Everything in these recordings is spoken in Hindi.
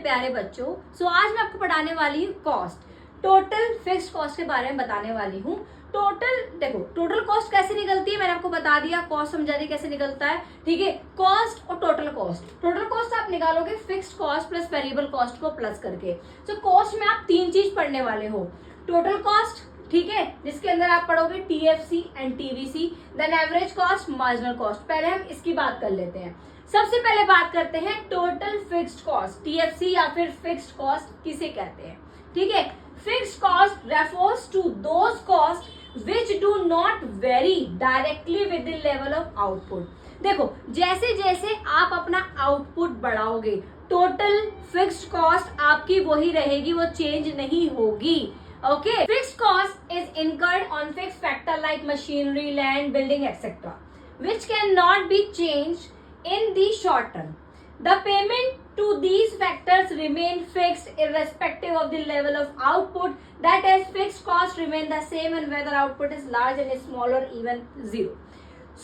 प्यारे बच्चों। आज मैं आपको पढ़ाने वाली हूँ कॉस्ट, टोटल फिक्स्ड कॉस्ट के बारे में बताने वाली हूँ। टोटल कॉस्ट कैसे निकलती है मैंने आपको बता दिया, कॉस्ट समझा दी कैसे निकलता है, ठीक है। कॉस्ट और टोटल कॉस्ट आप निकालोगे fixed cost plus variable cost को प्लस करके। तो कॉस्ट में आप तीन चीज पढ़ने वाले हो, टोटल कॉस्ट, ठीक है, जिसके अंदर आप पढ़ोगे TFC and TVC, then average cost, marginal cost. पहले हम इसकी बात कर लेते हैं। सबसे पहले बात करते हैं टोटल फिक्स्ड कॉस्ट, टीएफसी या फिर फिक्स्ड कॉस्ट किसे कहते हैं, ठीक है। Fixed cost refers to those cost which do not vary directly with the level of output। देखो जैसे जैसे आप अपना आउटपुट बढ़ाओगे टोटल फिक्स्ड कॉस्ट आपकी वही रहेगी, वो चेंज नहीं होगी। Okay, fixed cost is incurred on fixed factor like machinery, land, building etcetera which cannot be changed in the short term। The payment to these factors remain fixed irrespective of the level of output, that is fixed cost remain the same and whether output is large and small or even zero।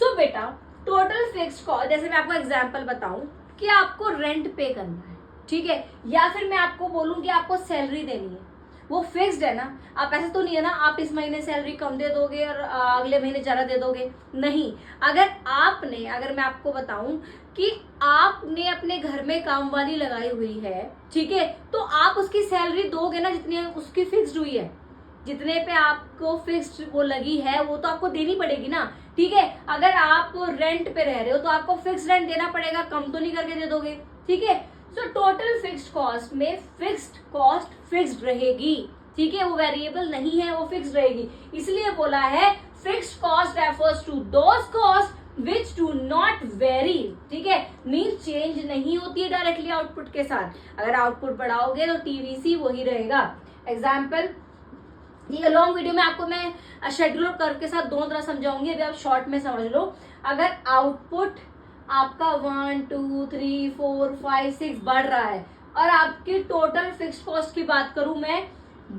So बेटा total fixed cost, जैसे मैं आपको एग्जांपल बताऊं कि आपको रेंट पे करना है, ठीक है, या फिर मैं आपको बोलूं कि आपको सैलरी देनी है, वो फिक्स्ड है ना। आप ऐसा तो नहीं है ना आप इस महीने सैलरी कम दे दोगे और अगले महीने ज्यादा दे दोगे, नहीं। अगर मैं आपको बताऊं कि आपने अपने घर में काम वाली लगाई हुई है, ठीक है, तो आप उसकी सैलरी दोगे ना जितनी उसकी फिक्स्ड हुई है, जितने पे आपको फिक्स्ड वो लगी है वो तो आपको देनी पड़ेगी ना, ठीक है। अगर आप रेंट पे रह रहे हो तो आपको फिक्स्ड रेंट देना पड़ेगा, कम तो नहीं करके दे दोगे, ठीक है। सो टोटल फिक्स्ड कॉस्ट में फिक्स्ड कॉस्ट फिक्स्ड रहेगी, ठीक है, वो वेरिएबल नहीं है, वो फिक्स्ड रहेगी। इसलिए बोला है fixed cost refers to those cost which do not vary, ठीक है, मीन चेंज नहीं होती है डायरेक्टली आउटपुट के साथ। अगर आउटपुट बढ़ाओगे तो टीवीसी वही रहेगा। एग्जाम्पल, ये लॉन्ग वीडियो में आपको मैं शेड्यूलर कर्व के साथ दोनों तरह समझाऊंगी, अभी आप शॉर्ट में समझ लो। अगर आउटपुट आपका 1 2 3 4 5 6 बढ़ रहा है और आपकी टोटल फिक्स्ड कॉस्ट की बात करूं मैं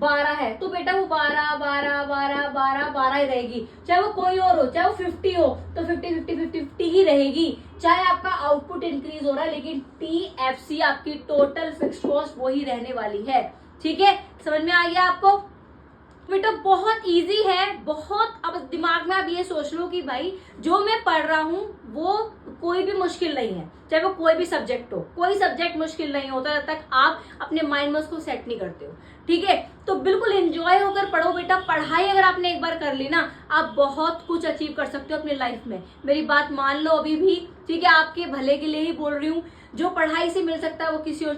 12 है, तो बेटा वो 12 12 12 12 12 ही रहेगी। चाहे वो कोई और हो, चाहे वो 50 हो तो 50 50 50 50 ही रहेगी। चाहे आपका आउटपुट इंक्रीज हो रहा है लेकिन टीएफसी आपकी टोटल फिक्स्ड कॉस्ट वही रहने वाली है, ठीक है। समझ में आ गया आपको बेटा? बहुत इजी है, बहुत। अब दिमाग में आप ये सोच लो कि भाई जो मैं पढ़ रहा हूँ वो कोई भी मुश्किल नहीं है, चाहे वो कोई भी सब्जेक्ट हो, कोई सब्जेक्ट मुश्किल नहीं होता जब तक आप अपने माइंड में उसको सेट नहीं करते हो, ठीक है। तो बिल्कुल एंजॉय होकर पढ़ो बेटा। पढ़ाई अगर आपने एक बार कर ली ना, आप बहुत कुछ अचीव कर सकते हो अपनी लाइफ में। मेरी बात मान लो अभी भी, ठीक है, आपके भले के लिए ही बोल रही हूँ। जो पढ़ाई से मिल सकता है वो किसी और